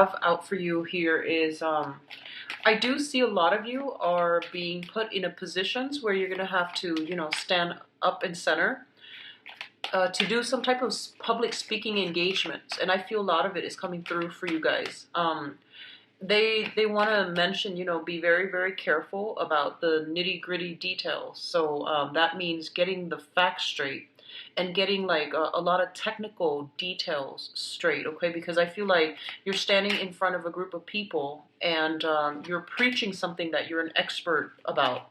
Have out for you here is I do see a lot of you are being put in a positions where you're going to have to, stand up and center to do some type of public speaking engagements, and I feel a lot of it is coming through for you guys. They want to mention, be very, very careful about the nitty gritty details. So that means getting the facts straight and getting like a lot of technical details straight, okay? Because I feel like you're standing in front of a group of people and you're preaching something that you're an expert about.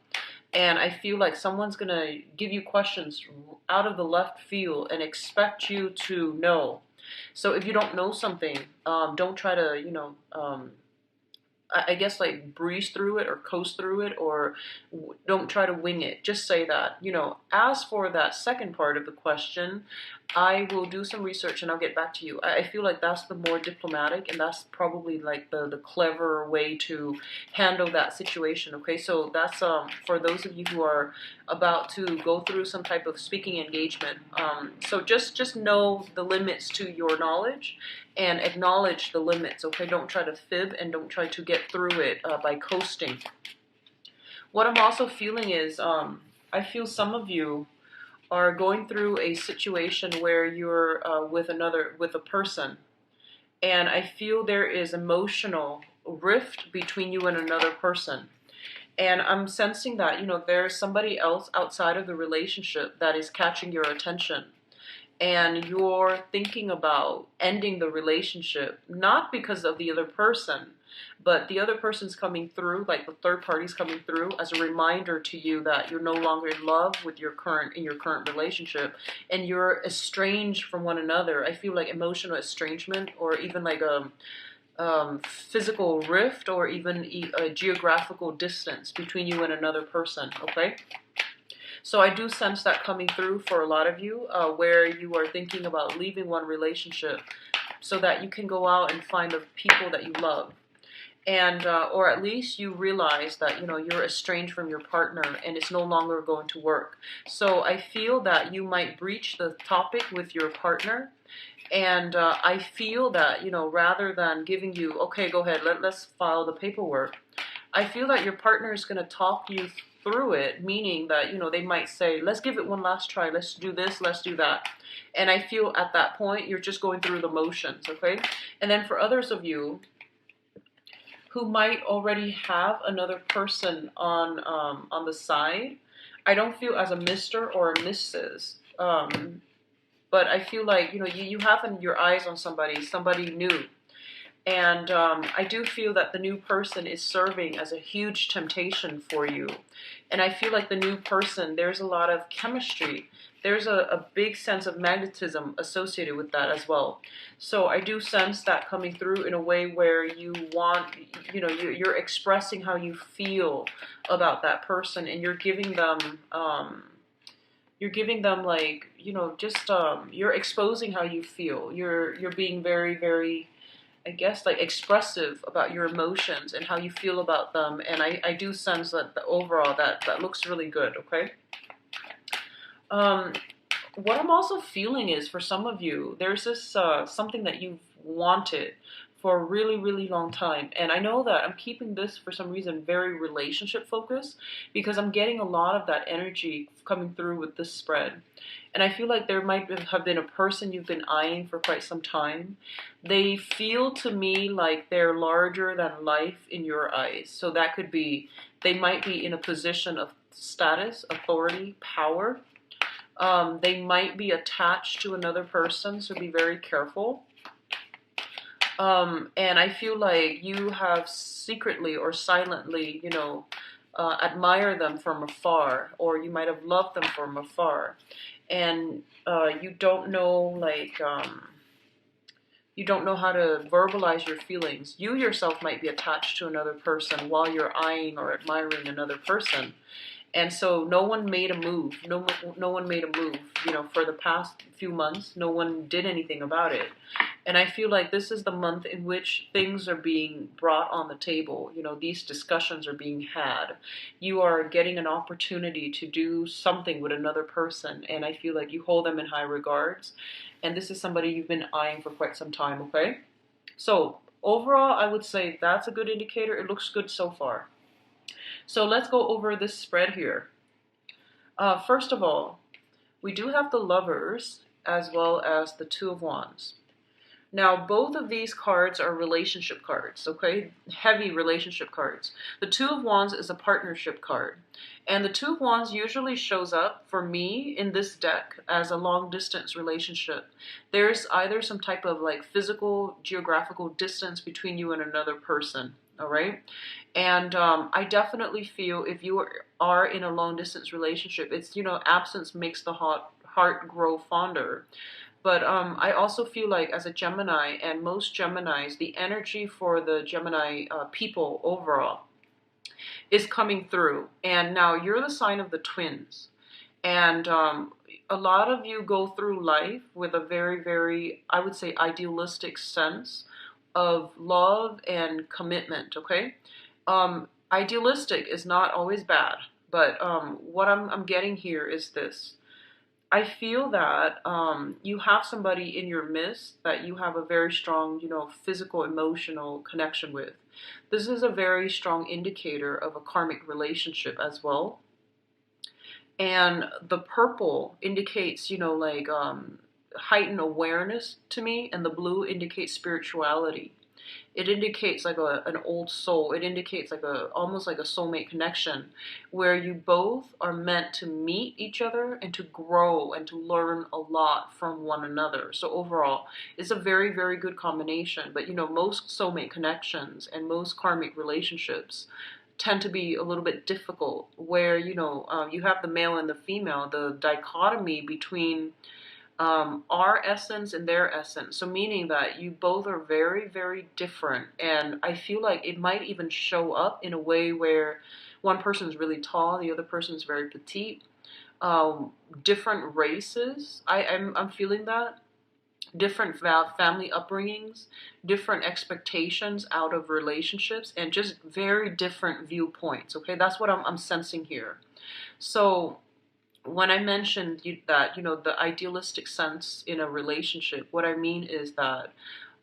And I feel like someone's going to give you questions out of the left field and expect you to know. So if you don't know something, don't try to, I guess like breeze through it or coast through it, or don't try to wing it. Just say that. As for that second part of the question, I will do some research and I'll get back to you. I feel like that's the more diplomatic and that's probably like the clever way to handle that situation. Okay, so that's for those of you who are about to go through some type of speaking engagement. So just know the limits to your knowledge and acknowledge the limits. Okay, don't try to fib and don't try to get through it by coasting. What I'm also feeling is I feel some of you are going through a situation where you're with a person, and I feel there is emotional rift between you and another person. And I'm sensing that, there's somebody else outside of the relationship that is catching your attention. And you're thinking about ending the relationship, not because of the other person, but the other person's coming through, like the third party's coming through as a reminder to you that you're no longer in love with your current relationship, and you're estranged from one another. I feel like emotional estrangement, or even like a physical rift, or even a geographical distance between you and another person. Okay. So I do sense that coming through for a lot of you, where you are thinking about leaving one relationship so that you can go out and find the people that you love. And or at least you realize that you're estranged from your partner and it's no longer going to work. So I feel that you might breach the topic with your partner, and I feel that rather than giving you, okay, go ahead, let's file the paperwork, I feel that your partner is going to talk you through it, meaning that they might say, let's give it one last try, let's do this, let's do that. And I feel at that point you're just going through the motions. Okay. And then for others of you who might already have another person on the side, I don't feel as a Mr. or a Mrs. But I feel like you have your eyes on somebody new. And I do feel that the new person is serving as a huge temptation for you. And I feel like the new person, there's a lot of chemistry. There's a big sense of magnetism associated with that as well. So I do sense that coming through in a way where you want, you're expressing how you feel about that person, and you're giving them like, just you're exposing how you feel. You're being very, very, I guess, like expressive about your emotions and how you feel about them. And I do sense that the overall that looks really good. Okay. What I'm also feeling is, for some of you, there's this something that you've wanted for a really, really long time. And I know that I'm keeping this for some reason very relationship focused, because I'm getting a lot of that energy coming through with this spread. And I feel like there might have been a person you've been eyeing for quite some time. They feel to me like they're larger than life in your eyes. So that could be, they might be in a position of status, authority, power. They might be attached to another person, so be very careful. And I feel like you have secretly or silently, admire them from afar, or you might have loved them from afar. And you don't know, you don't know how to verbalize your feelings. You yourself might be attached to another person while you're eyeing or admiring another person. And so no one made a move. No one made a move, for the past few months. No one did anything about it. And I feel like this is the month in which things are being brought on the table. These discussions are being had. You are getting an opportunity to do something with another person. And I feel like you hold them in high regards. And this is somebody you've been eyeing for quite some time, okay? So Overall, I would say that's a good indicator. It looks good so far. So let's go over this spread here. First of all, we do have the Lovers as well as the Two of Wands. Now, both of these cards are relationship cards, okay? Heavy relationship cards. The Two of Wands is a partnership card. And the Two of Wands usually shows up, for me, in this deck as a long-distance relationship. There's either some type of like physical, geographical distance between you and another person, all right? And I definitely feel if you are in a long-distance relationship, it's, absence makes the heart grow fonder. But I also feel like as a Gemini, and most Geminis, the energy for the Gemini people overall is coming through. And now you're the sign of the twins. And a lot of you go through life with a very, very, I would say, idealistic sense of love and commitment, okay? Idealistic is not always bad, but what I'm getting here is this. I feel that you have somebody in your midst that you have a very strong, physical, emotional connection with. This is a very strong indicator of a karmic relationship as well. And the purple indicates, like heightened awareness to me, and the blue indicates spirituality. It indicates like an old soul. It indicates like almost like a soulmate connection where you both are meant to meet each other and to grow and to learn a lot from one another. So overall, it's a very, very good combination. But most soulmate connections and most karmic relationships tend to be a little bit difficult where, you have the male and the female, the dichotomy between our essence and their essence. So meaning that you both are very, very different. And I feel like it might even show up in a way where one person is really tall, the other person is very petite. Different races, I'm feeling that. Different family upbringings, different expectations out of relationships, and just very different viewpoints. Okay, that's what I'm sensing here. So when I mentioned that, the idealistic sense in a relationship, what I mean is that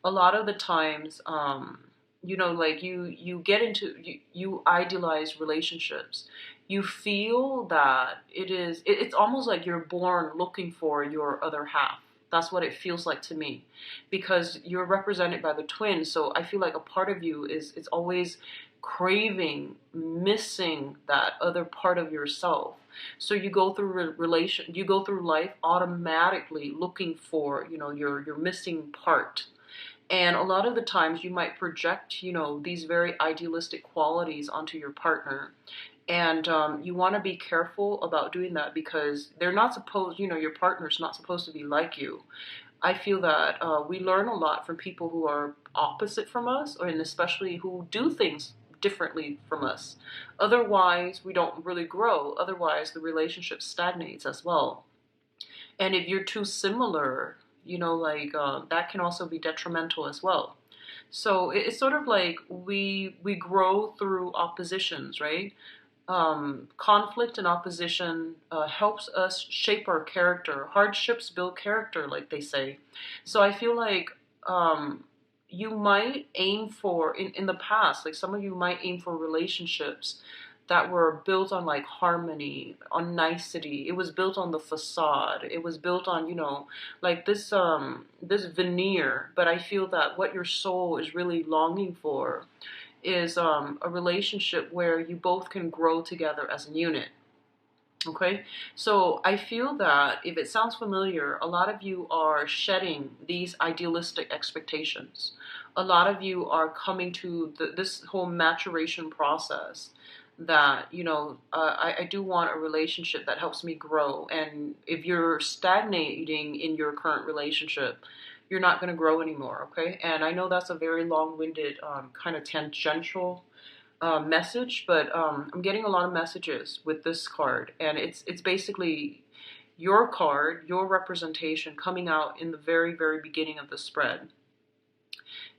a lot of the times, like you get into, you idealize relationships. You feel that it's almost like you're born looking for your other half. That's what it feels like to me, because you're represented by the twins. So I feel like a part of you is always craving, missing that other part of yourself. So you go through you go through life automatically looking for, your missing part. And a lot of the times you might project, these very idealistic qualities onto your partner. And you want to be careful about doing that because they're not supposed, your partner's not supposed to be like you. I feel that we learn a lot from people who are opposite from us, and especially who do things differently from us. Otherwise, we don't really grow. Otherwise, the relationship stagnates as well. And if you're too similar, that can also be detrimental as well. So it's sort of like we grow through oppositions, right? Conflict and opposition helps us shape our character. Hardships build character, like they say. So I feel like you might aim for, in the past, like some of you might aim for relationships that were built on like harmony, on nicety. It was built on the facade. It was built on, like this veneer. But I feel that what your soul is really longing for is a relationship where you both can grow together as a unit. Okay, so I feel that if it sounds familiar, a lot of you are shedding these idealistic expectations. A lot of you are coming to this whole maturation process that, I do want a relationship that helps me grow. And if you're stagnating in your current relationship, you're not going to grow anymore, okay? And I know that's a very long-winded, kind of tangential message, but I'm getting a lot of messages with this card, and it's basically your card, your representation coming out in the very, very beginning of the spread.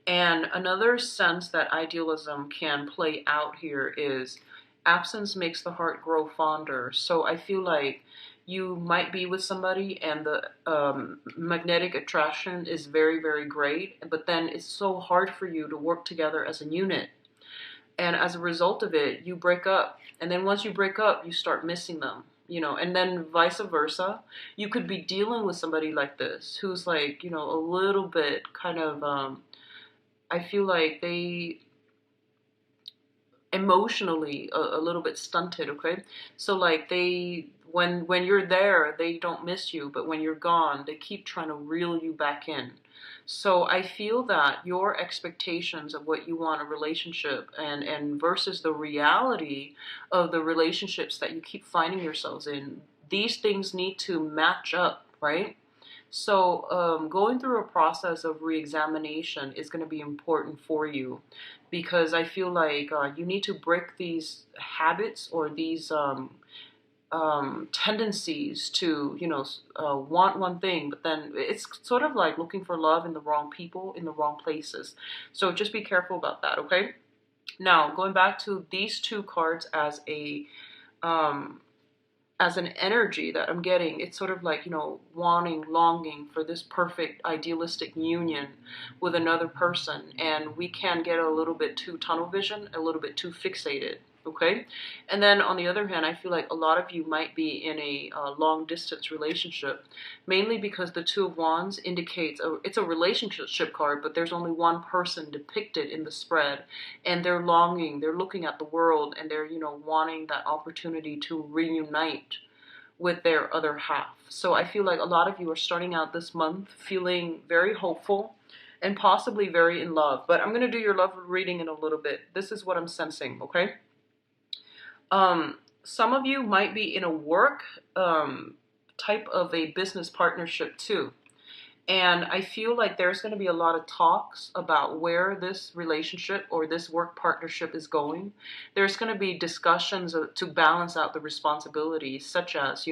And another sense that idealism can play out here is absence makes the heart grow fonder. So I feel like You might be with somebody and the magnetic attraction is very, very great, but then it's so hard for you to work together as a unit. And as a result of it, you break up. And then once you break up, you start missing them, and then vice versa. You could be dealing with somebody like this who's like, a little bit kind of, I feel like they emotionally a little bit stunted, okay? So like when you're there, they don't miss you, but when you're gone, they keep trying to reel you back in. So I feel that your expectations of what you want a relationship and versus the reality of the relationships that you keep finding yourselves in, these things need to match up, right? So going through a process of reexamination is going to be important for you, because I feel like you need to break these habits or these tendencies to, want one thing, but then it's sort of like looking for love in the wrong people, in the wrong places. So just be careful about that, okay? Now, going back to these two cards um, as an energy that I'm getting, it's sort of like, wanting, longing for this perfect, idealistic union with another person. And we can get a little bit too tunnel vision, a little bit too fixated. Okay. And then on the other hand, I feel like a lot of you might be in a long distance relationship, mainly because the Two of Wands indicates it's a relationship card, but there's only one person depicted in the spread, and they're longing, they're looking at the world, and they're, wanting that opportunity to reunite with their other half. So I feel like a lot of you are starting out this month feeling very hopeful and possibly very in love. But I'm going to do your love reading in a little bit. This is what I'm sensing, okay? Some of you might be in a work type of a business partnership too. And I feel like there's going to be a lot of talks about where this relationship or this work partnership is going. There's going to be discussions to balance out the responsibilities, such as,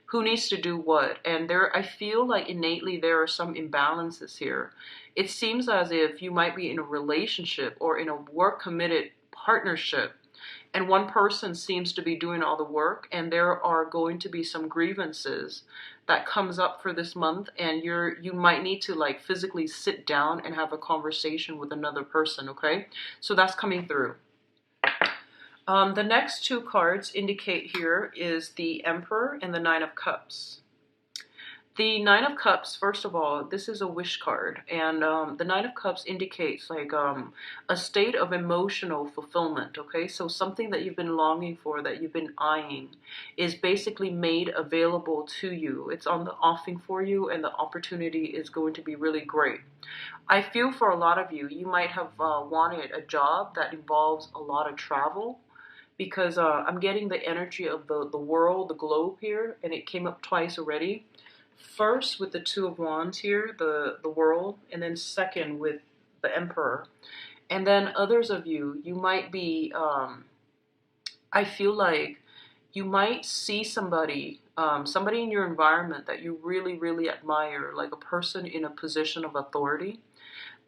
who needs to do what. And I feel like innately there are some imbalances here. It seems as if you might be in a relationship or in a work committed partnership, and one person seems to be doing all the work, and there are going to be some grievances that comes up for this month, and you might need to like physically sit down and have a conversation with another person, okay? So that's coming through. The next two cards indicate here is the Emperor and the Nine of Cups. The Nine of Cups, first of all, this is a wish card, and the Nine of Cups indicates like a state of emotional fulfillment, okay? So something that you've been longing for, that you've been eyeing, is basically made available to you. It's on the offing for you, and the opportunity is going to be really great. I feel for a lot of you, you might have wanted a job that involves a lot of travel, because I'm getting the energy of the world, the globe here, and it came up twice already. First with the Two of Wands here, the world, and then second with the Emperor. And then others of you, you might be, I feel like you might see somebody, somebody in your environment that you really, really admire, like a person in a position of authority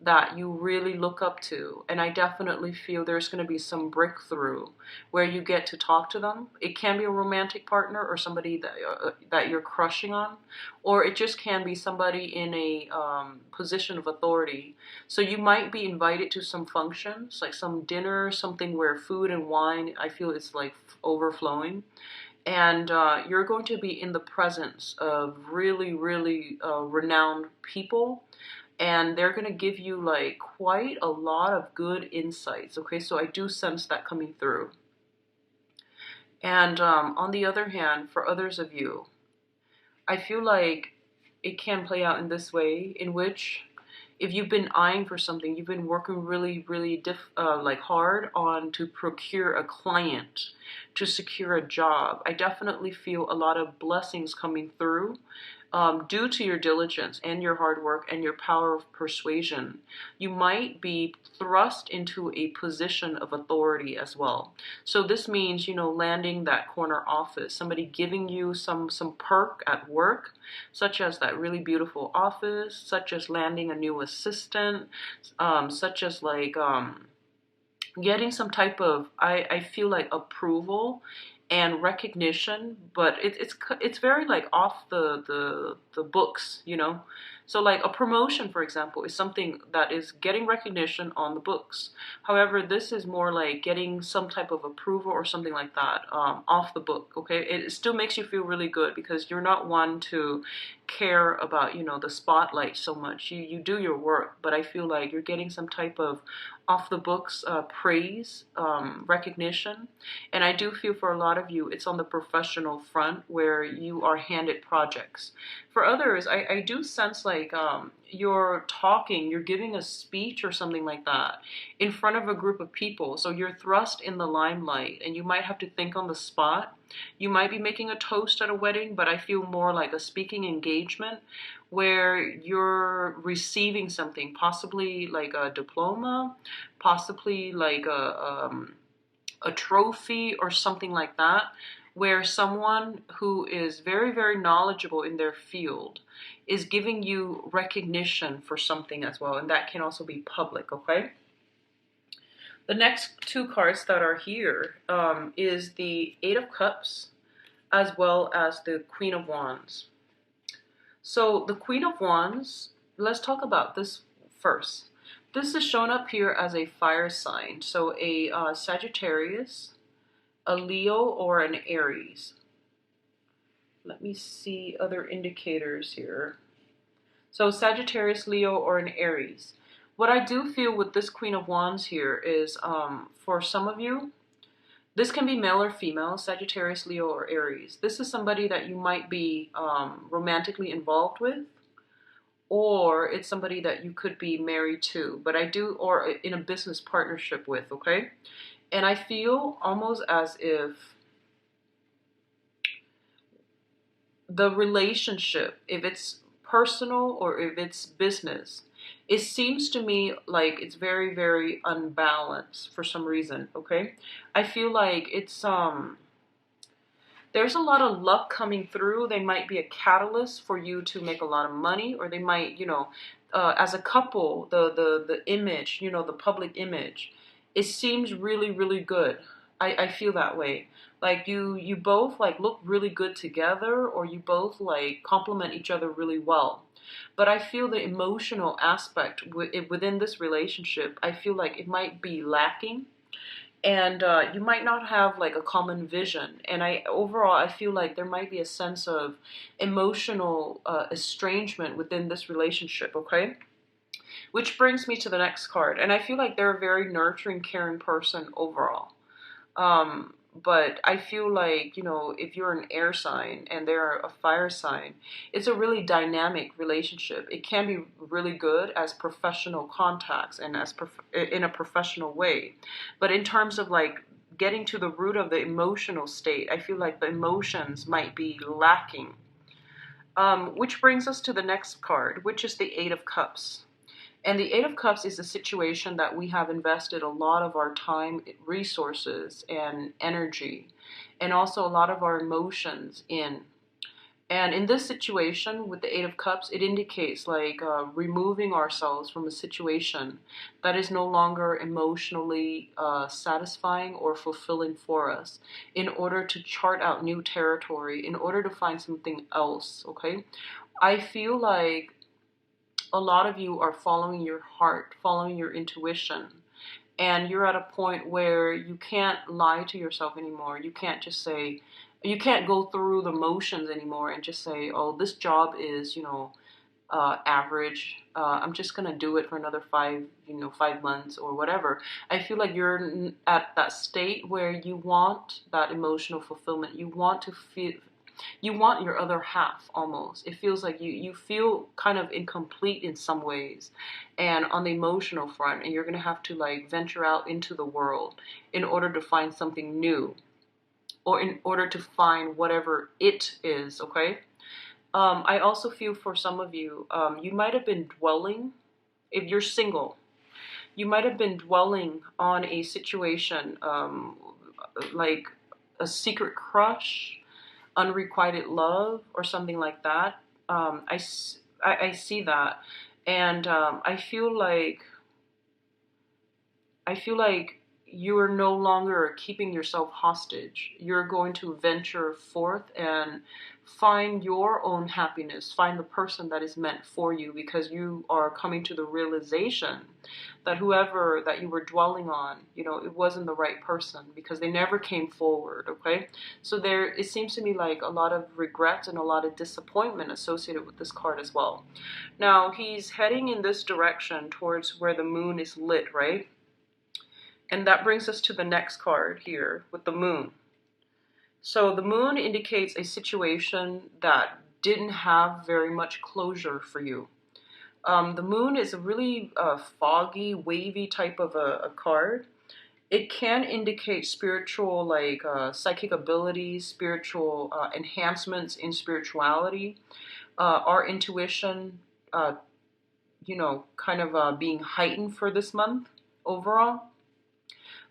that you really look up to. And I definitely feel there's going to be some breakthrough where you get to talk to them. It can be a romantic partner or somebody that you're crushing on, or it just can be somebody in a position of authority. So you might be invited to some functions, like some dinner, something where food and wine, I feel it's like overflowing. And you're going to be in the presence of really, really renowned people, and they're going to give you like quite a lot of good insights, okay? So I do sense that coming through. And on the other hand, for others of you, I feel like it can play out in this way, in which if you've been eyeing for something, you've been working really, really like hard on to procure a client, to secure a job. I definitely feel a lot of blessings coming through. Due to your diligence and your hard work and your power of persuasion, you might be thrust into a position of authority as well. So this means, landing that corner office, somebody giving you some perk at work, such as that really beautiful office, such as landing a new assistant, such as like getting some type of, I feel like approval and recognition, but it's very like off the books, you know. So like a promotion, for example, is something that is getting recognition on the books. However, this is more like getting some type of approval or something like that, off the book. Okay, it still makes you feel really good because you're not one to care about, you know, the spotlight so much. You do your work, but I feel like you're getting some type of off the books praise, recognition. And I do feel for a lot of you, it's on the professional front where you are handed projects. For others, I do sense like you're talking, you're giving a speech or something like that in front of a group of people. So you're thrust in the limelight and you might have to think on the spot. You might be making a toast at a wedding, but I feel more like a speaking engagement where you're receiving something, possibly like a diploma, possibly like a trophy or something like that, where someone who is very, very knowledgeable in their field is giving you recognition for something as well. And that can also be public, okay? The next two cards that are here is the Eight of Cups as well as the Queen of Wands. So the Queen of Wands, let's talk about this first. This is shown up here as a fire sign. So a Sagittarius, a Leo, or an Aries. Let me see other indicators here. So Sagittarius, Leo, or an Aries. What I do feel with this Queen of Wands here is for some of you, this can be male or female, Sagittarius, Leo, or Aries. This is somebody that you might be romantically involved with, or it's somebody that you could be married to, but I do, or in a business partnership with, okay? And I feel almost as if the relationship, if it's personal or if it's business, it seems to me like it's very, very unbalanced for some reason, okay? I feel like it's there's a lot of luck coming through. They might be a catalyst for you to make a lot of money, or they might, you know, as a couple, the image, you know, the public image, it seems really, really good. I feel that way. Like you both like look really good together, or you both like complement each other really well. But I feel the emotional aspect within this relationship, I feel like it might be lacking, and you might not have like a common vision. And I feel like there might be a sense of emotional estrangement within this relationship, okay? Which brings me to the next card, and I feel like they're a very nurturing, caring person overall. But I feel like, you know, if you're an air sign and they're a fire sign, it's a really dynamic relationship. It can be really good as professional contacts and as in a professional way. But in terms of like getting to the root of the emotional state, I feel like the emotions might be lacking. Which brings us to the next card, which is the Eight of Cups. And the Eight of Cups is a situation that we have invested a lot of our time, resources, and energy, and also a lot of our emotions in. And in this situation with the Eight of Cups, it indicates like removing ourselves from a situation that is no longer emotionally satisfying or fulfilling for us, in order to chart out new territory, in order to find something else, okay? I feel like a lot of you are following your heart, following your intuition, and you're at a point where you can't lie to yourself anymore. You can't just say, you can't go through the motions anymore and just say, oh, this job is, you know, average. I'm just gonna do it for another 5 months or whatever. I feel like you're at that state where you want that emotional fulfillment. You want to feel, you want your other half almost. It feels like you feel kind of incomplete in some ways, and on the emotional front, and you're gonna have to like venture out into the world in order to find something new, or in order to find whatever it is, okay? I also feel for some of you, you might have been dwelling, if you're single, you might have been dwelling on a situation, like a secret crush, unrequited love, or something like that. I see that, and I feel like you are no longer keeping yourself hostage. You're going to venture forth and find your own happiness, find the person that is meant for you, because you are coming to the realization that whoever that you were dwelling on, it wasn't the right person because they never came forward, okay? So it seems to me like a lot of regret and a lot of disappointment associated with this card as well. Now, he's heading in this direction towards where the moon is lit, right? And that brings us to the next card here with the moon. So the moon indicates a situation that didn't have very much closure for you. The moon is a really foggy, wavy type of a card. It can indicate spiritual, like psychic abilities, spiritual enhancements in spirituality, our intuition, kind of being heightened for this month overall.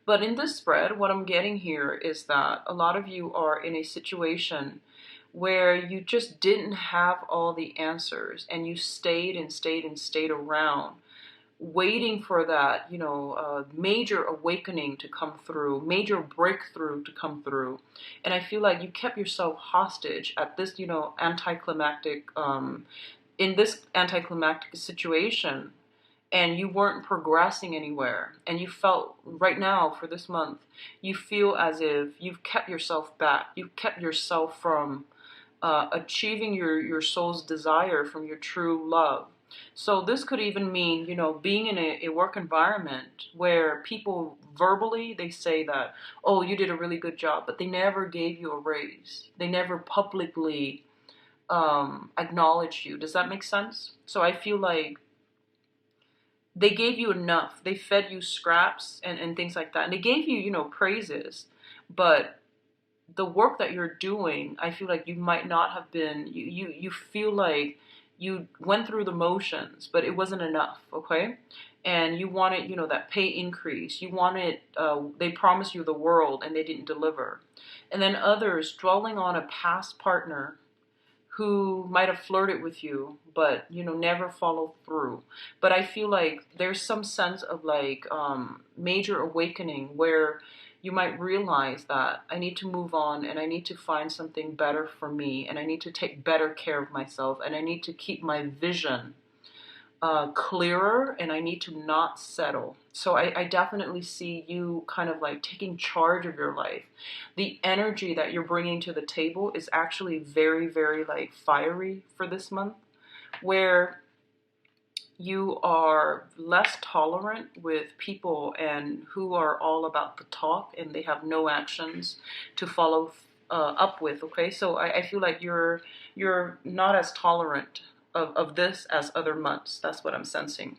But in this spread, what I'm getting here is that a lot of you are in a situation where you just didn't have all the answers, and you stayed and stayed and stayed around waiting for that, major awakening to come through, major breakthrough to come through. And I feel like you kept yourself hostage at this, anticlimactic, in this anticlimactic situation, and you weren't progressing anywhere, and you felt right now for this month, you feel as if you've kept yourself back, you've kept yourself from achieving your soul's desire from your true love. So this could even mean, being in a work environment where people verbally, they say that, oh, you did a really good job, but they never gave you a raise. They never publicly acknowledged you. Does that make sense? So I feel like they gave you enough. They fed you scraps and things like that. And they gave you, praises. But the work that you're doing, I feel like you might not have been, you feel like you went through the motions, but it wasn't enough, okay? And you wanted, that pay increase. You wanted, they promised you the world and they didn't deliver. And then others dwelling on a past partner who might have flirted with you, but, never followed through. But I feel like there's some sense of like major awakening where you might realize that I need to move on, and I need to find something better for me, and I need to take better care of myself, and I need to keep my vision clearer, and I need to not settle. So I definitely see you kind of like taking charge of your life. The energy that you're bringing to the table is actually very, very like fiery for this month, where you are less tolerant with people and who are all about the talk and they have no actions to follow up with. Okay, so I feel like you're not as tolerant of this as other months. That's what I'm sensing.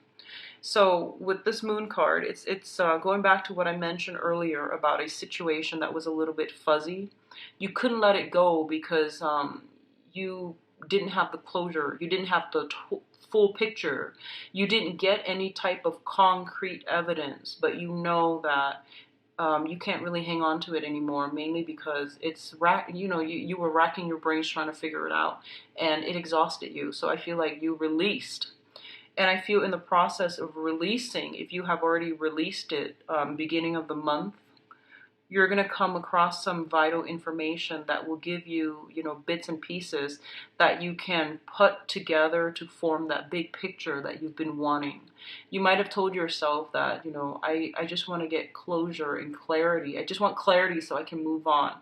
So with this moon card, it's going back to what I mentioned earlier about a situation that was a little bit fuzzy. You couldn't let it go because you didn't have the closure. You didn't have the full picture. You didn't get any type of concrete evidence, but you know that you can't really hang on to it anymore, mainly because you were racking your brains trying to figure it out, and it exhausted you. So I feel like you released. And I feel in the process of releasing, if you have already released it beginning of the month, you're going to come across some vital information that will give you, bits and pieces that you can put together to form that big picture that you've been wanting. You might have told yourself that, I just want to get closure and clarity. I just want clarity so I can move on.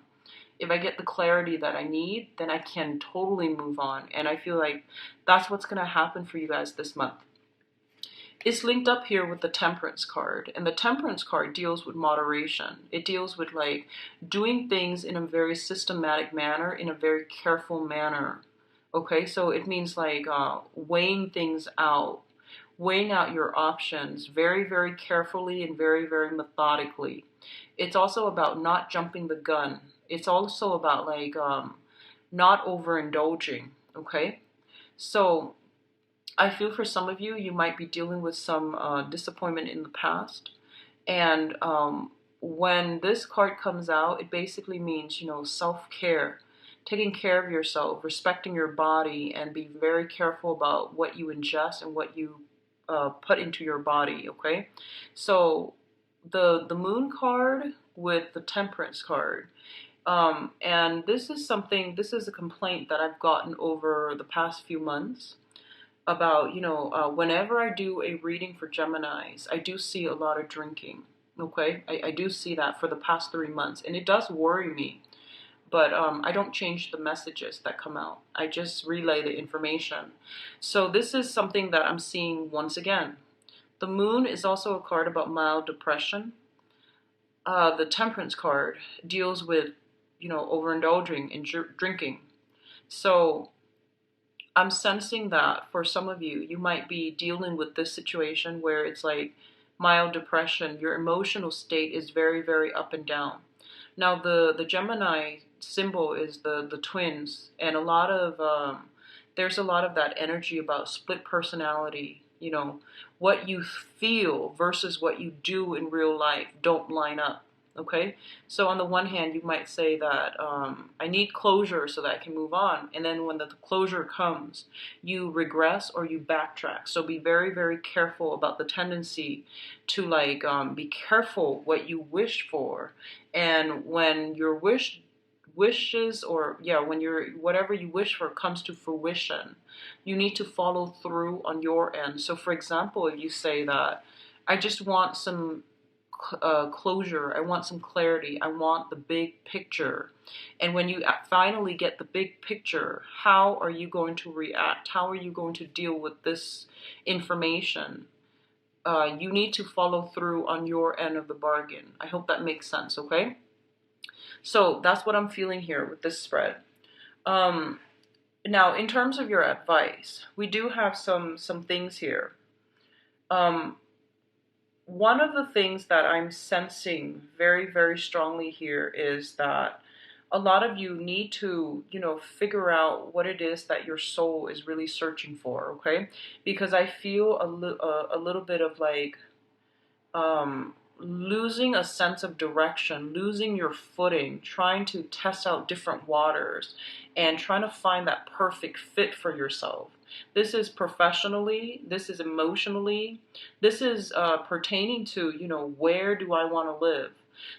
If I get the clarity that I need, then I can totally move on. And I feel like that's what's going to happen for you guys this month. It's linked up here with the Temperance card, and the Temperance card deals with moderation. It deals with like doing things in a very systematic manner, in a very careful manner. Okay, so it means like weighing things out, weighing out your options very, very carefully and very, very methodically. It's also about not jumping the gun. It's also about like not overindulging. Okay, so I feel for some of you, you might be dealing with some disappointment in the past. And when this card comes out, it basically means, self-care, taking care of yourself, respecting your body, and be very careful about what you ingest and what you put into your body, okay? So the moon card with the temperance card. And this is something, this is a complaint that I've gotten over the past few months about, whenever I do a reading for Geminis, I do see a lot of drinking. Okay, I do see that for the past 3 months, and it does worry me. But I don't change the messages that come out. I just relay the information. So this is something that I'm seeing once again. The moon is also a card about mild depression. The temperance card deals with, overindulging in drinking. So I'm sensing that for some of you, you might be dealing with this situation where it's like mild depression. Your emotional state is very, very up and down. Now, the Gemini symbol is the twins, and there's a lot of that energy about split personality. What you feel versus what you do in real life don't line up. Okay, so on the one hand, you might say that I need closure so that I can move on, and then when the closure comes, you regress or you backtrack. So be very, very careful about the tendency to be careful what you wish for, and when your wishes, or when your whatever you wish for comes to fruition, you need to follow through on your end. So for example, if you say that I just want some closure, I want some clarity, I want the big picture, and when you finally get the big picture, how are you going to react? How are you going to deal with this information? You need to follow through on your end of the bargain. I hope that makes sense. Okay, so that's what I'm feeling here with this spread. Now, in terms of your advice, we do have some things here. One of the things that I'm sensing very, very strongly here is that a lot of you need to, figure out what it is that your soul is really searching for, okay? Because I feel a little bit of losing a sense of direction, losing your footing, trying to test out different waters, and trying to find that perfect fit for yourself. This is professionally, this is emotionally, this is pertaining to, where do I want to live?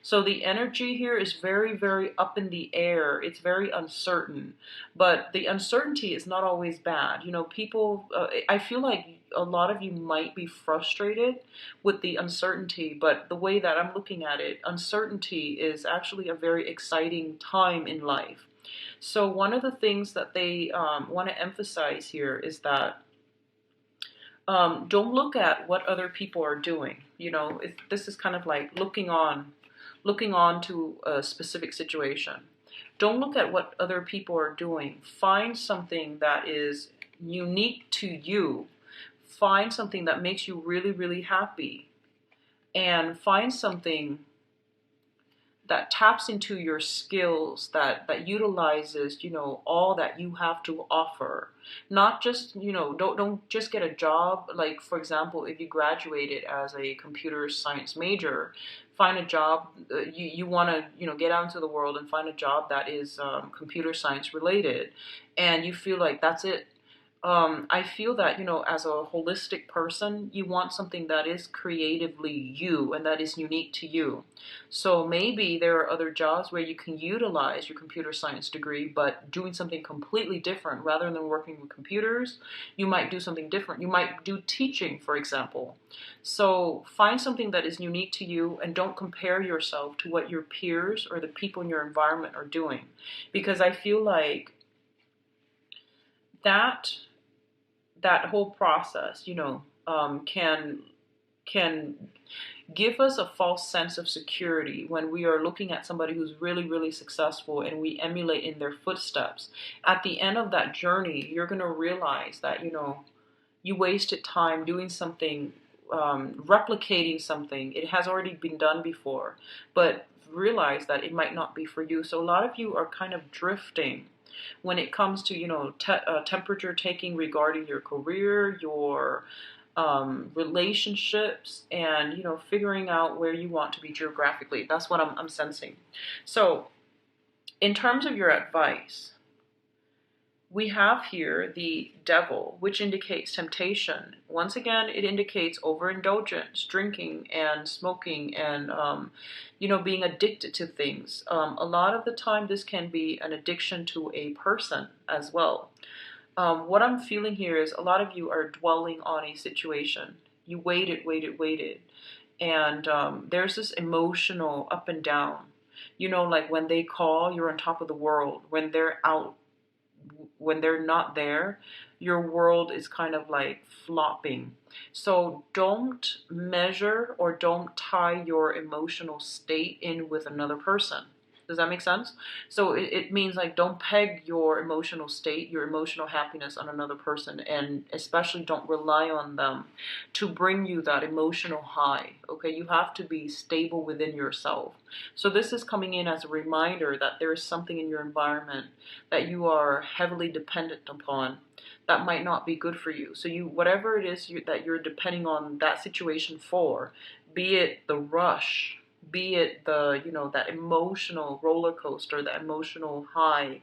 So the energy here is very, very up in the air. It's very uncertain, but the uncertainty is not always bad. People, I feel like a lot of you might be frustrated with the uncertainty, but the way that I'm looking at it, uncertainty is actually a very exciting time in life. So one of the things that they want to emphasize here is that don't look at what other people are doing. This is kind of like looking on to a specific situation. Don't look at what other people are doing. Find something that is unique to you. Find something that makes you really, really happy. And find something that taps into your skills, that utilizes, all that you have to offer. Not just, don't just get a job. Like, for example, if you graduated as a computer science major, find a job. You want to, get out into the world and find a job that is computer science related, and you feel like that's it. I feel that, as a holistic person, you want something that is creatively you and that is unique to you. So maybe there are other jobs where you can utilize your computer science degree, but doing something completely different. Rather than working with computers, you might do something different. You might do teaching, for example. So find something that is unique to you, and don't compare yourself to what your peers or the people in your environment are doing. Because I feel like that whole process, can give us a false sense of security when we are looking at somebody who's really, really successful and we emulate in their footsteps. At the end of that journey, you're going to realize that, you wasted time doing something, replicating something. It has already been done before, but realize that it might not be for you. So a lot of you are kind of drifting when it comes to, temperature taking regarding your career, your relationships, and, figuring out where you want to be geographically. That's what I'm sensing. So in terms of your advice, we have here the devil, which indicates temptation. Once again, it indicates overindulgence, drinking and smoking, and being addicted to things. A lot of the time, this can be an addiction to a person as well. What I'm feeling here is a lot of you are dwelling on a situation. You waited, and there's this emotional up and down. Like when they call, you're on top of the world. When they're not there, your world is kind of like flopping. So don't measure or don't tie your emotional state in with another person. Does that make sense? So it means like don't peg your emotional state, your emotional happiness on another person, and especially don't rely on them to bring you that emotional high. Okay, you have to be stable within yourself. So this is coming in as a reminder that there is something in your environment that you are heavily dependent upon that might not be good for you. So whatever it is that you're depending on that situation for, be it the rush, be it that emotional roller coaster, that emotional high,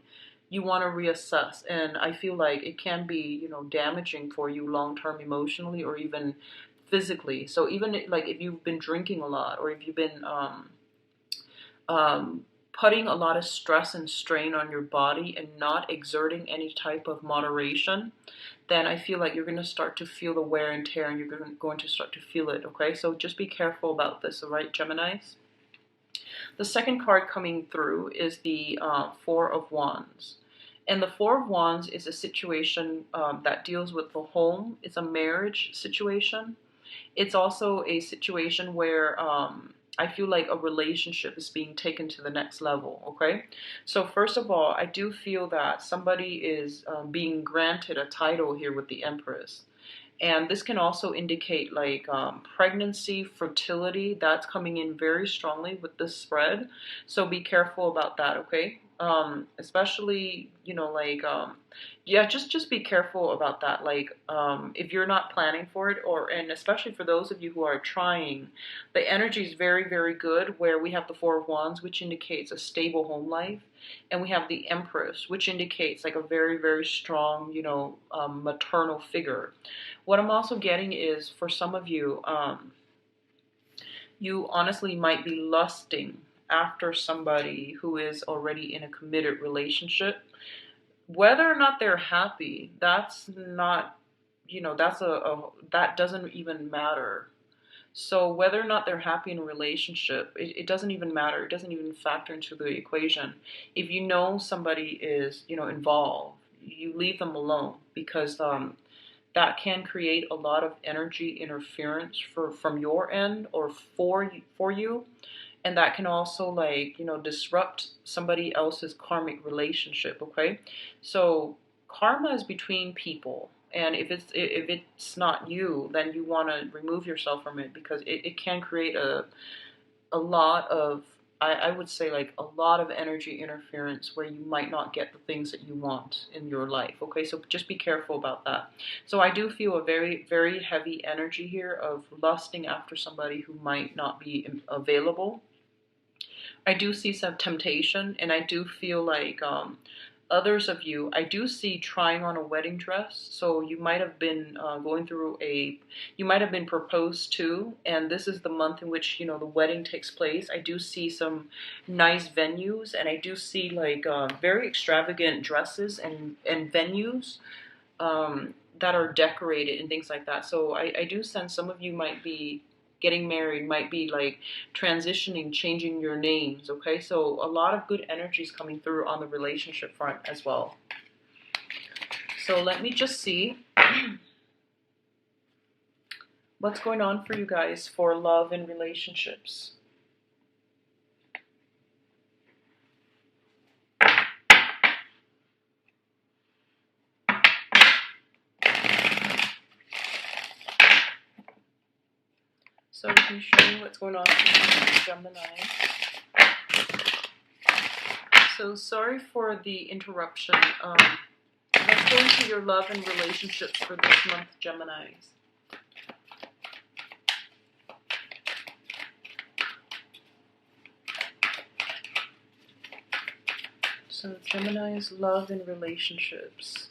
you want to reassess. And I feel like it can be, damaging for you long term emotionally or even physically. So even like if you've been drinking a lot, or if you've been putting a lot of stress and strain on your body and not exerting any type of moderation, then I feel like you're going to start to feel the wear and tear, and you're going to start to feel it, okay? So just be careful about this, all right, Geminis? The second card coming through is the Four of Wands. And the Four of Wands is a situation that deals with the home. It's a marriage situation. It's also a situation where I feel like a relationship is being taken to the next level, okay? So first of all, I do feel that somebody is being granted a title here with the Empress. And this can also indicate like pregnancy, fertility. That's coming in very strongly with this spread. So be careful about that, okay? Especially, yeah, just be careful about that. Like, if you're not planning for it, and especially for those of you who are trying, the energy is very, very good. Where we have the Four of Wands, which indicates a stable home life, and we have the Empress, which indicates like a very, very strong, maternal figure. What I'm also getting is for some of you, you honestly might be lusting after somebody who is already in a committed relationship. Whether or not they're happy, that's not, that doesn't even matter. So whether or not they're happy in a relationship, it doesn't even matter. It doesn't even factor into the equation. If you know somebody is, involved, you leave them alone, because that can create a lot of energy interference from your end or for you, and that can also disrupt somebody else's karmic relationship. Okay, so karma is between people, and if it's not you, then you want to remove yourself from it, because it can create a lot of, I would say, like a lot of energy interference where you might not get the things that you want in your life. Okay, so just be careful about that. So I do feel a very, very heavy energy here of lusting after somebody who might not be available. I do see some temptation, and I do feel like others of you, I do see trying on a wedding dress. So you might have been you might have been proposed to, and this is the month in which, the wedding takes place. I do see some nice venues, and I do see like very extravagant dresses and venues that are decorated and things like that. So I do sense some of you might be getting married, might be like transitioning, changing your names, okay? So a lot of good energies coming through on the relationship front as well. So let me just see what's going on for you guys for love and relationships. So let me show you what's going on for Gemini. So sorry for the interruption. Let's go into your love and relationships for this month, Geminis. So Gemini's love and relationships.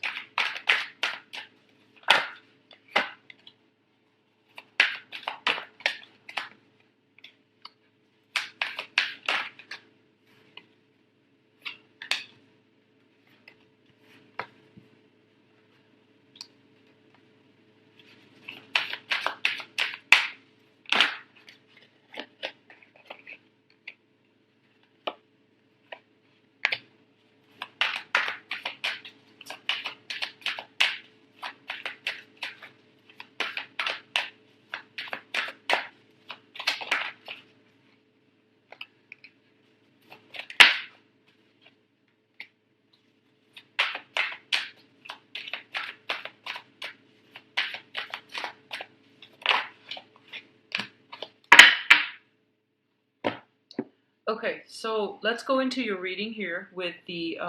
Okay, so let's go into your reading here with the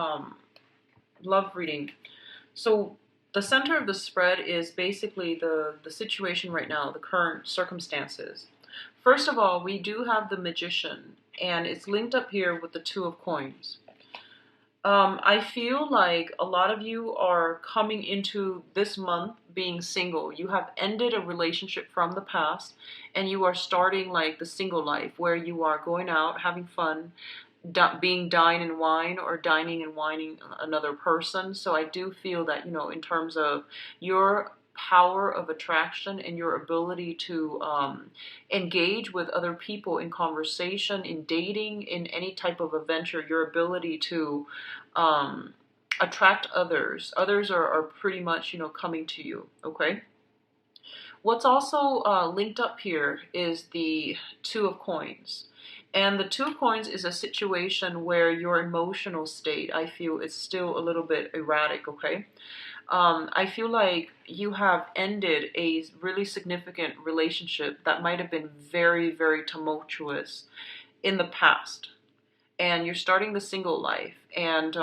love reading. So the center of the spread is basically the situation right now, the current circumstances. First of all, we do have the Magician, and it's linked up here with the Two of Coins. I feel like a lot of you are coming into this month being single. You have ended a relationship from the past, and you are starting like the single life where you are going out, having fun, being dine and wine or dining and wining another person. So I do feel that, you know, in terms of your power of attraction and your ability to engage with other people in conversation, in dating, in any type of adventure, your ability to attract others. Others are pretty much, you know, coming to you, okay? What's also linked up here is the Two of Coins. And the Two of Coins is a situation where your emotional state, I feel, is still a little bit erratic, okay? I feel like you have ended a really significant relationship that might have been very, very tumultuous in the past. And you're starting the single life. And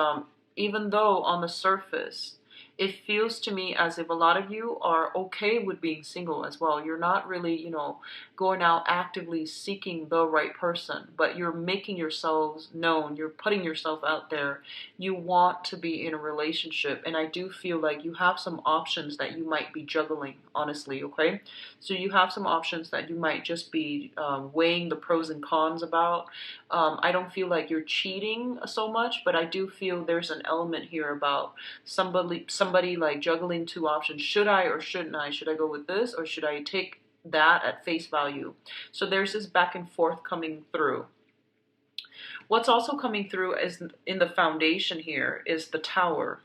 even though on the surface, it feels to me as if a lot of you are okay with being single as well. You're not really, you know, going out actively seeking the right person, but you're making yourselves known. You're putting yourself out there. You want to be in a relationship. And I do feel like you have some options that you might be juggling, honestly, okay? So you have some options that you might just be weighing the pros and cons about. I don't feel like you're cheating so much, but I do feel there's an element here about somebody like juggling two options. Should I or shouldn't I? Should I go with this or should I take that at face value? So there's this back and forth coming through. What's also coming through is in the foundation here is the Tower.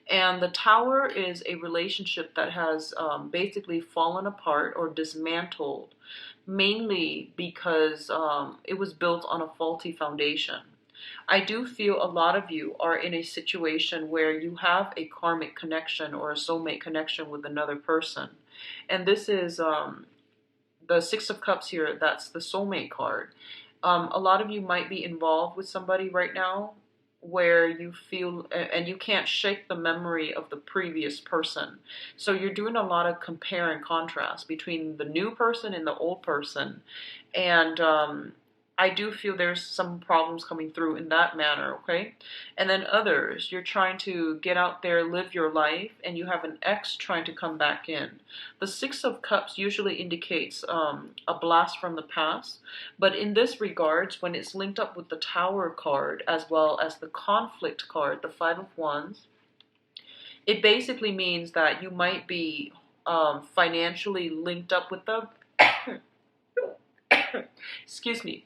And the Tower is a relationship that has basically fallen apart or dismantled, mainly because it was built on a faulty foundation. I do feel a lot of you are in a situation where you have a karmic connection or a soulmate connection with another person. And this is the Six of Cups here, that's the soulmate card. A lot of you might be involved with somebody right now where you feel, and you can't shake the memory of the previous person. So you're doing a lot of compare and contrast between the new person and the old person. And I do feel there's some problems coming through in that manner, okay? And then others, you're trying to get out there, live your life, and you have an ex trying to come back in. The Six of Cups usually indicates a blast from the past, but in this regards, when it's linked up with the Tower card as well as the Conflict card, the Five of Wands, it basically means that you might be financially linked up with them. Excuse me.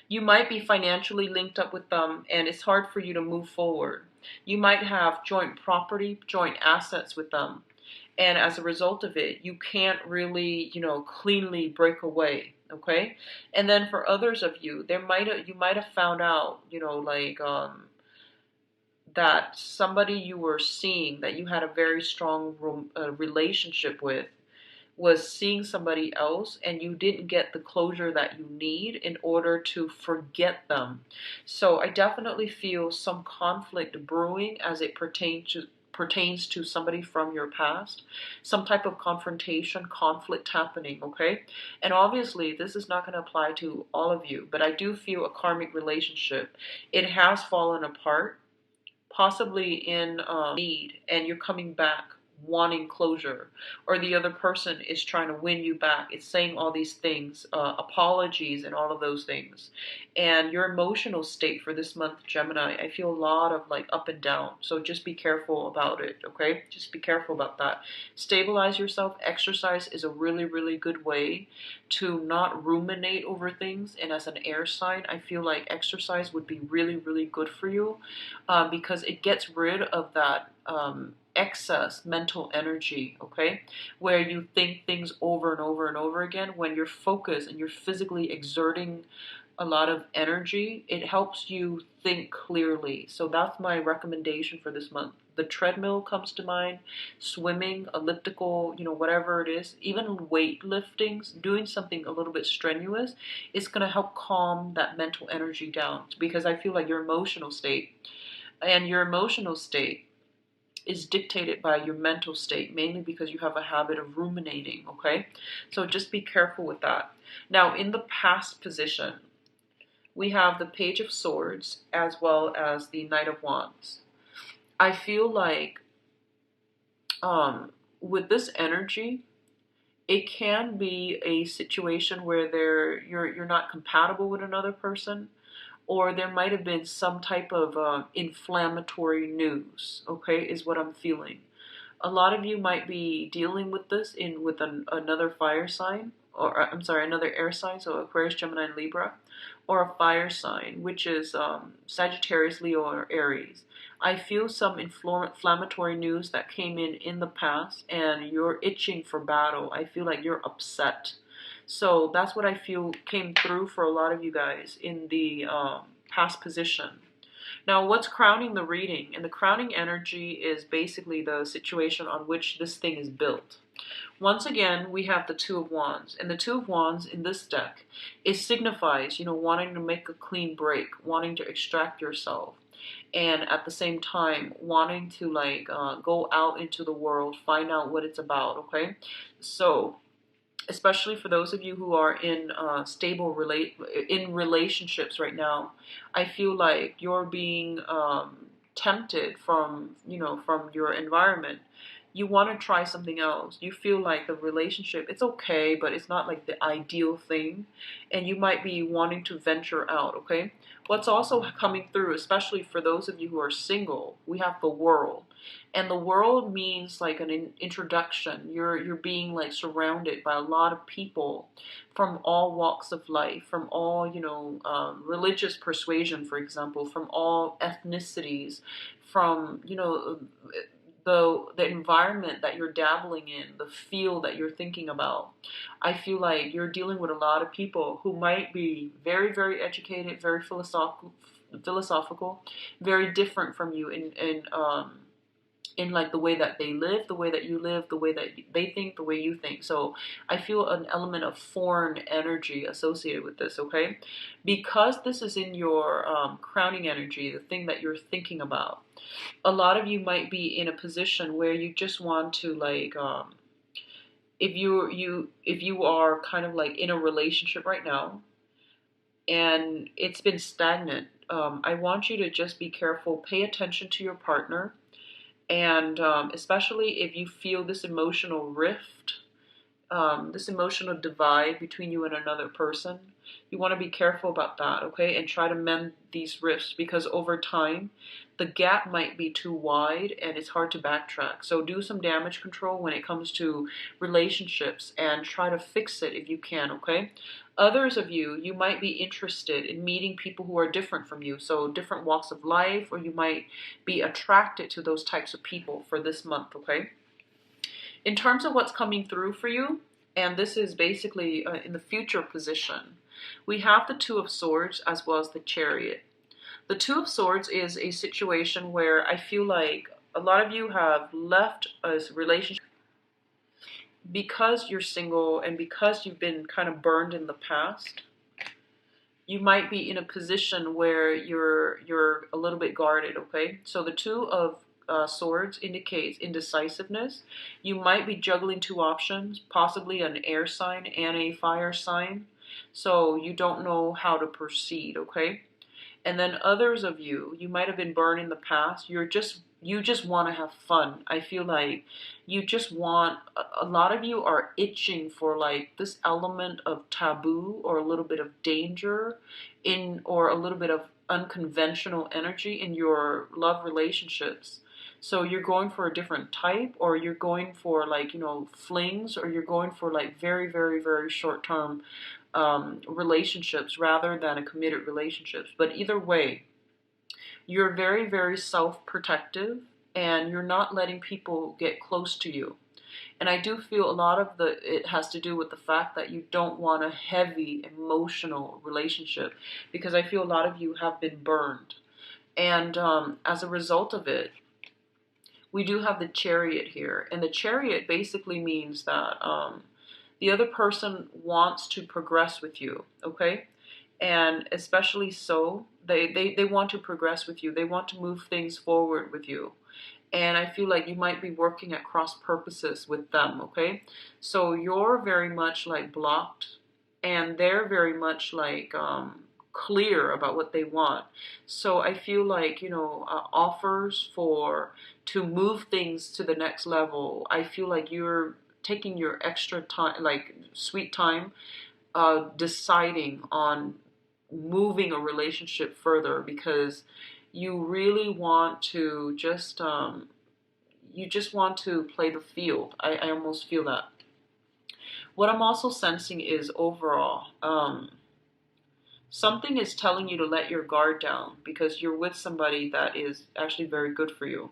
You might be financially linked up with them and it's hard for you to move forward. You might have joint property, joint assets with them. And as a result of it, you can't really, you know, cleanly break away, okay? And then for others of you, you might have found out, you know, like that somebody you were seeing that you had a very strong relationship with was seeing somebody else and you didn't get the closure that you need in order to forget them. So I definitely feel some conflict brewing as it pertains pertains to somebody from your past, some type of confrontation, conflict happening, okay? And obviously, this is not going to apply to all of you, but I do feel a karmic relationship. It has fallen apart, possibly in need, and you're coming back wanting closure, or the other person is trying to win you back. It's saying all these things, apologies and all of those things. And your emotional state for this month, Gemini, I feel a lot of like up and down, so just be careful about it, okay? Just be careful about that. Stabilize yourself. Exercise is a really, really good way to not ruminate over things, and as an air sign, I feel like exercise would be really, really good for you, because it gets rid of that excess mental energy, okay? Where you think things over and over and over again. When you're focused and you're physically exerting a lot of energy, it helps you think clearly. So that's my recommendation for this month. The treadmill comes to mind, swimming, elliptical, whatever it is, even weightlifting, doing something a little bit strenuous, it's going to help calm that mental energy down, because I feel like your emotional state is dictated by your mental state, mainly because you have a habit of ruminating, okay? So just be careful with that. Now, in the past position, we have the Page of Swords as well as the Knight of Wands. I feel like with this energy, it can be a situation where you're not compatible with another person, or there might have been some type of inflammatory news, okay, is what I'm feeling. A lot of you might be dealing with this with another fire sign, or I'm sorry, another air sign, so Aquarius, Gemini, and Libra, or a fire sign, which is Sagittarius, Leo, or Aries. I feel some inflammatory news that came in the past, and you're itching for battle. I feel like you're upset. So that's what I feel came through for a lot of you guys in the past position. Now, what's crowning the reading? And the crowning energy is basically the situation on which this thing is built. Once again, we have the Two of Wands. And the Two of Wands in this deck, it signifies, wanting to make a clean break, wanting to extract yourself. And at the same time, wanting to go out into the world, find out what it's about, okay? So, especially for those of you who are in in relationships right now, I feel like you're being tempted from your environment. You want to try something else. You feel like the relationship, it's okay, but it's not like the ideal thing, and you might be wanting to venture out, okay? What's also coming through, especially for those of you who are single, we have the World. And the World means like an introduction. You're being like surrounded by a lot of people from all walks of life, from all religious persuasion, for example, from all ethnicities, from the environment that you're dabbling in, the field that you're thinking about. I feel like you're dealing with a lot of people who might be very, very educated, very philosophical, very different from you in like the way that they live, the way that you live, the way that they think, the way you think. So I feel an element of foreign energy associated with this, okay? Because this is in your crowning energy, the thing that you're thinking about. A lot of you might be in a position where you just want to if you are kind of like in a relationship right now and it's been stagnant, I want you to just be careful, pay attention to your partner. And especially if you feel this emotional rift, this emotional divide between you and another person, you want to be careful about that, okay? And try to mend these rifts, because over time, the gap might be too wide and it's hard to backtrack. So do some damage control when it comes to relationships and try to fix it if you can, okay? Others of you, you might be interested in meeting people who are different from you, so different walks of life, or you might be attracted to those types of people for this month, okay? In terms of what's coming through for you, and this is basically in the future position, we have the Two of Swords as well as the Chariot. The Two of Swords is a situation where I feel like a lot of you have left a relationship because you're single and because you've been kind of burned in the past. You might be in a position where you're a little bit guarded, okay? So the Two of Swords indicates indecisiveness. You might be juggling two options, possibly an air sign and a fire sign. So you don't know how to proceed, okay? And then others of you, you might have been burned in the past. You just want to have fun. I feel like you just want, a lot of you are itching for like this element of taboo or a little bit of danger in, or a little bit of unconventional energy in your love relationships. So you're going for a different type, or you're going for like, you know, flings, or you're going for like very, very, very short term relationships rather than a committed relationships. But either way, you're very, very self-protective, and you're not letting people get close to you. And I do feel a lot of it has to do with the fact that you don't want a heavy emotional relationship, because I feel a lot of you have been burned. And as a result of it, we do have the Chariot here. And the Chariot basically means that the other person wants to progress with you, okay? And especially so, they want to progress with you. They want to move things forward with you. And I feel like you might be working at cross purposes with them, okay? So you're very much like blocked, and they're very much like clear about what they want. So I feel like, you know, offers for to move things to the next level, I feel like you're taking your extra time, like sweet time, deciding on moving a relationship further, because you really want to just you just want to play the field. I almost feel that. What I'm also sensing is overall, something is telling you to let your guard down, because you're with somebody that is actually very good for you.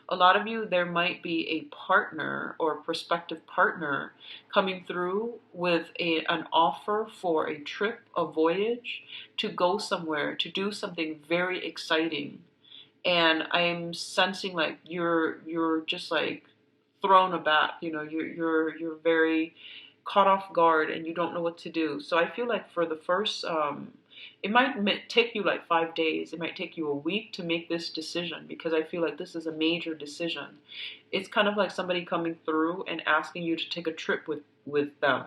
A lot of you, there might be a partner or a prospective partner coming through with an offer for a trip, a voyage, to go somewhere, to do something very exciting. And I'm sensing like you're just like thrown aback. You know, you're very caught off guard, and you don't know what to do. So I feel like for the first, it might take you like 5 days. It might take you a week to make this decision, because I feel like this is a major decision. It's kind of like somebody coming through and asking you to take a trip with them.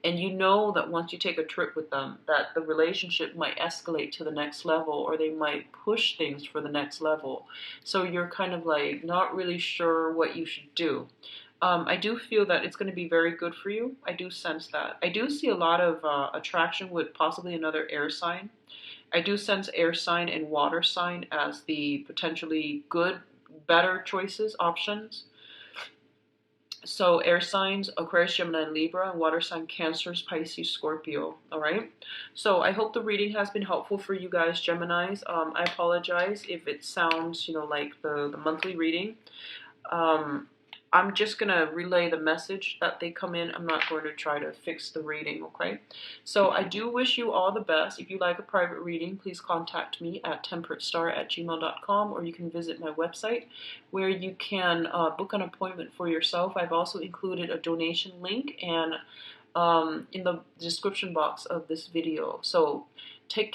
And you know that once you take a trip with them, that the relationship might escalate to the next level, or they might push things for the next level. So you're kind of like not really sure what you should do. I do feel that it's going to be very good for you. I do sense that. I do see a lot of attraction with possibly another air sign. I do sense air sign and water sign as the potentially good, better choices, options. So air signs, Aquarius, Gemini, and Libra, and water sign, Cancer, Pisces, Scorpio. All right. So I hope the reading has been helpful for you guys, Geminis. I apologize if it sounds, you know, like the monthly reading. I'm just going to relay the message that they come in. I'm not going to try to fix the reading, okay? So I do wish you all the best. If you like a private reading, please contact me at temperatestar@gmail.com, or you can visit my website where you can book an appointment for yourself. I've also included a donation link and in the description box of this video. So take